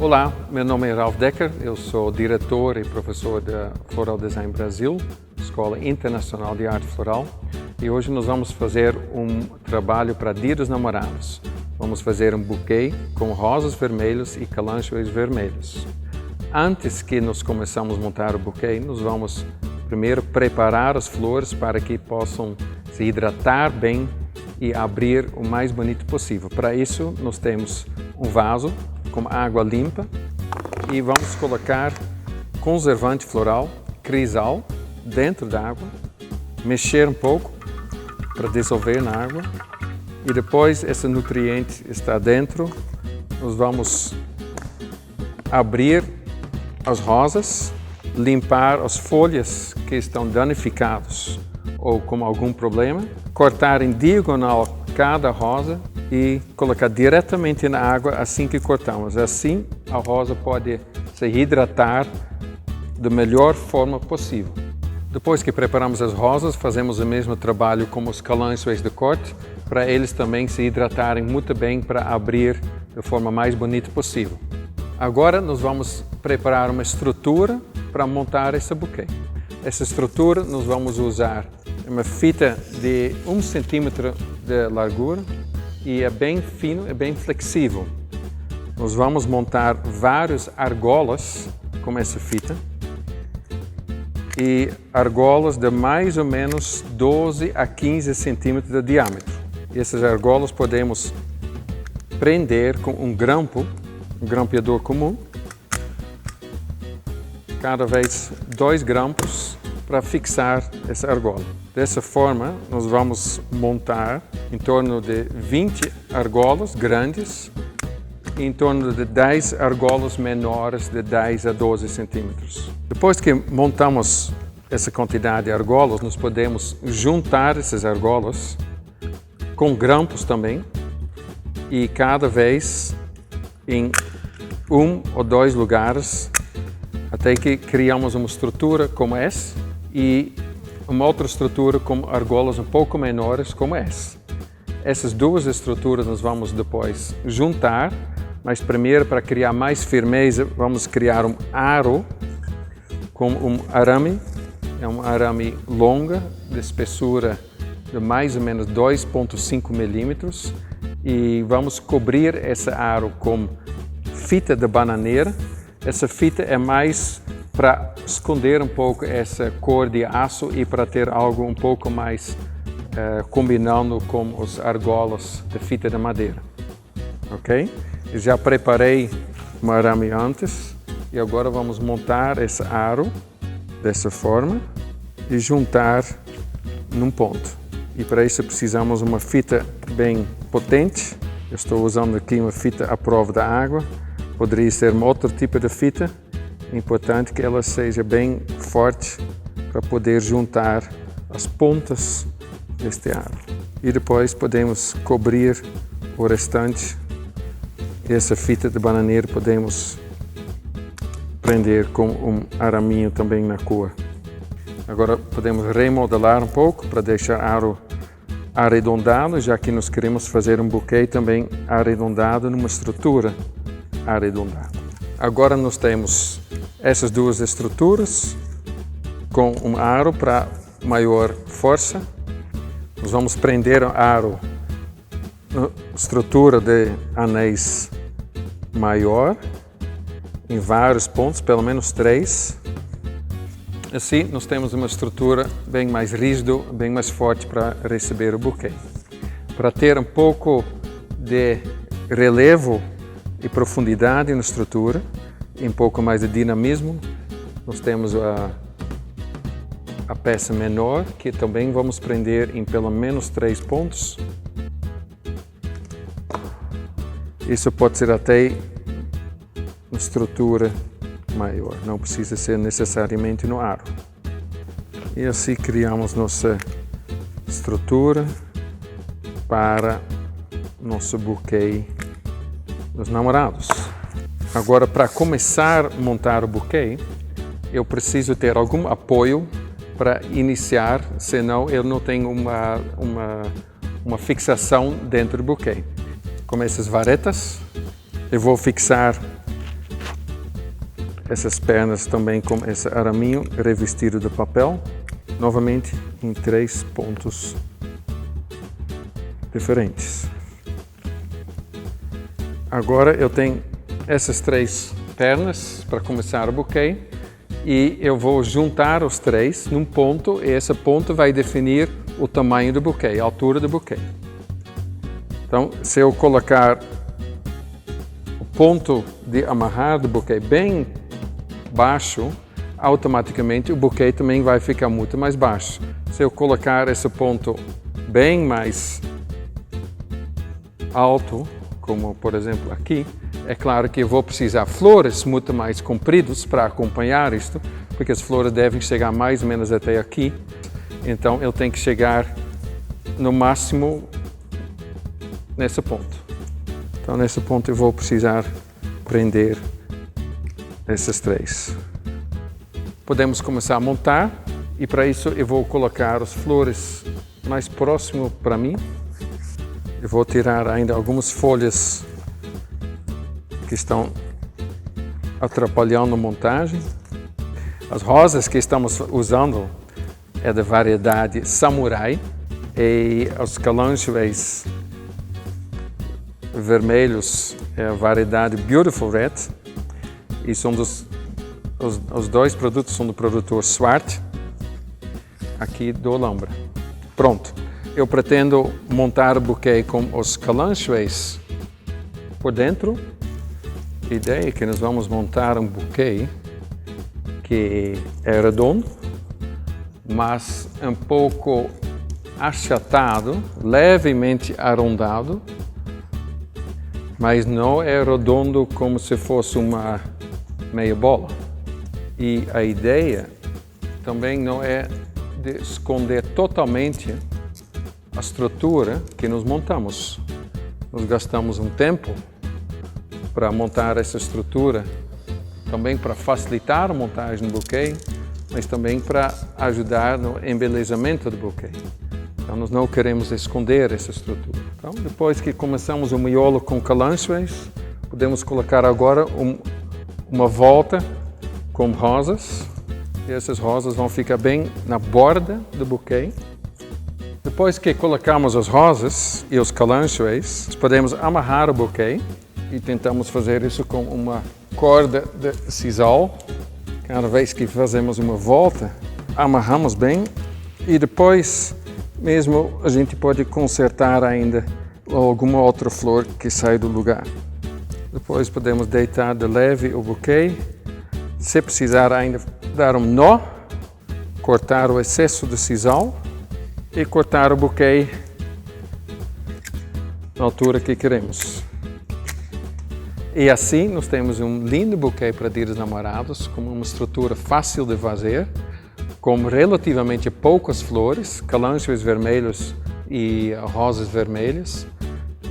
Olá, meu nome é Ralph Decker, eu sou diretor e professor da Floral Design Brasil, Escola Internacional de Arte Floral, e hoje nós vamos fazer um trabalho para Dia dos Namorados. Vamos fazer um buquê com rosas vermelhas e calânchoas vermelhos. Antes que nós começamos a montar o buquê, nós vamos primeiro preparar as flores para que possam se hidratar bem e abrir o mais bonito possível. Para isso, nós temos um vaso com água limpa e vamos colocar conservante floral, crisal, dentro da água, mexer um pouco para dissolver na água e depois esse nutriente está dentro, nós vamos abrir as rosas, limpar as folhas que estão danificadas ou com algum problema, cortar em diagonal cada rosa e colocar diretamente na água assim que cortamos. Assim a rosa pode se hidratar da melhor forma possível. Depois que preparamos as rosas, fazemos o mesmo trabalho com os calânchoes de corte, para eles também se hidratarem muito bem para abrir da forma mais bonita possível. Agora nós vamos preparar uma estrutura para montar esse buquê. Essa estrutura nós vamos usar uma fita de 1 centímetro de largura e é bem fino e bem flexível. Nós vamos montar várias argolas com essa fita e argolas de mais ou menos 12 a 15 centímetros de diâmetro. E essas argolas podemos prender com um grampeador comum, cada vez 2 grampos para fixar essa argola. Dessa forma, nós vamos montar em torno de 20 argolas grandes e em torno de 10 argolas menores de 10 a 12 centímetros. Depois que montamos essa quantidade de argolas, nós podemos juntar essas argolas com grampos também e cada vez em 1 ou 2 lugares até que criamos uma estrutura como essa e uma outra estrutura com argolas um pouco menores como essa. Essas duas estruturas nós vamos depois juntar, mas primeiro para criar mais firmeza vamos criar um aro com um arame, é um arame longa de espessura de mais ou menos 2,5 milímetros e vamos cobrir esse aro com fita de bananeira. Essa fita é mais para esconder um pouco essa cor de aço e para ter algo um pouco mais combinando com as argolas de fita de madeira. Ok? Eu já preparei um arame antes e agora vamos montar esse aro dessa forma e juntar num ponto. E para isso precisamos de uma fita bem potente. Eu estou usando aqui uma fita à prova da água. Poderia ser um outro tipo de fita. É importante que ela seja bem forte para poder juntar as pontas deste aro. E depois podemos cobrir o restante. Essa fita de bananeira podemos prender com um araminho também na cor. Agora podemos remodelar um pouco para deixar o aro arredondado, já que nós queremos fazer um buquê também arredondado numa estrutura arredondada. Agora nós temos essas duas estruturas com um aro para maior força. Nós vamos prender o aro na estrutura de anéis maior em vários pontos, pelo menos 3. Assim nós temos uma estrutura bem mais rígida, bem mais forte para receber o buquê. Para ter um pouco de relevo e profundidade na estrutura, e um pouco mais de dinamismo, nós temos a peça menor, que também vamos prender em pelo menos 3 pontos. Isso pode ser até uma estrutura maior, não precisa ser necessariamente no aro. E assim criamos nossa estrutura para nosso buquê dos namorados. Agora, para começar a montar o buquê, eu preciso ter algum apoio para iniciar, senão eu não tenho uma fixação dentro do buquê. Com essas varetas, eu vou fixar essas pernas também com esse araminho revestido de papel, novamente em 3 pontos diferentes. Agora eu tenho essas 3 pernas para começar o buquê e eu vou juntar os 3 num ponto e esse ponto vai definir o tamanho do buquê, a altura do buquê. Então, se eu colocar o ponto de amarrar do buquê bem baixo, automaticamente o buquê também vai ficar muito mais baixo. Se eu colocar esse ponto bem mais alto, como por exemplo aqui, é claro que eu vou precisar flores muito mais compridas para acompanhar isto, porque as flores devem chegar mais ou menos até aqui. Então eu tenho que chegar no máximo nesse ponto. Então nesse ponto eu vou precisar prender esses 3. Podemos começar a montar e para isso eu vou colocar as flores mais próximo para mim. Eu vou tirar ainda algumas folhas que estão atrapalhando a montagem. As rosas que estamos usando é da variedade Samurai e os calânchoes vermelhos é a variedade Beautiful Red e são os 2 produtos são do produtor Swart aqui do Alhambra. Pronto, eu pretendo montar o buquê com os calânchoes por dentro. A ideia é que nós vamos montar um buquê que é redondo, mas um pouco achatado, levemente arredondado, mas não é redondo como se fosse uma meia bola. E a ideia também não é de esconder totalmente a estrutura que nós montamos. Nós gastamos um tempo para montar essa estrutura, também para facilitar a montagem do buquê, mas também para ajudar no embelezamento do buquê. Então nós não queremos esconder essa estrutura. Então depois que começamos o miolo com calânchoes, podemos colocar agora uma volta com rosas. E essas rosas vão ficar bem na borda do buquê. Depois que colocamos as rosas e os calânchoes, podemos amarrar o buquê e tentamos fazer isso com uma corda de sisal. Cada vez que fazemos uma volta, amarramos bem e depois mesmo a gente pode consertar ainda alguma outra flor que sai do lugar. Depois podemos deitar de leve o buquê. Se precisar ainda dar um nó, cortar o excesso de sisal e cortar o buquê na altura que queremos. E assim nós temos um lindo buquê para Dia dos Namorados, com uma estrutura fácil de fazer, com relativamente poucas flores, calânchoes vermelhos e rosas vermelhas,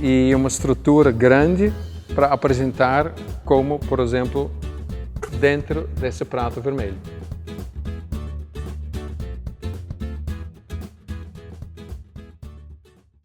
e uma estrutura grande para apresentar como, por exemplo, dentro desse prato vermelho.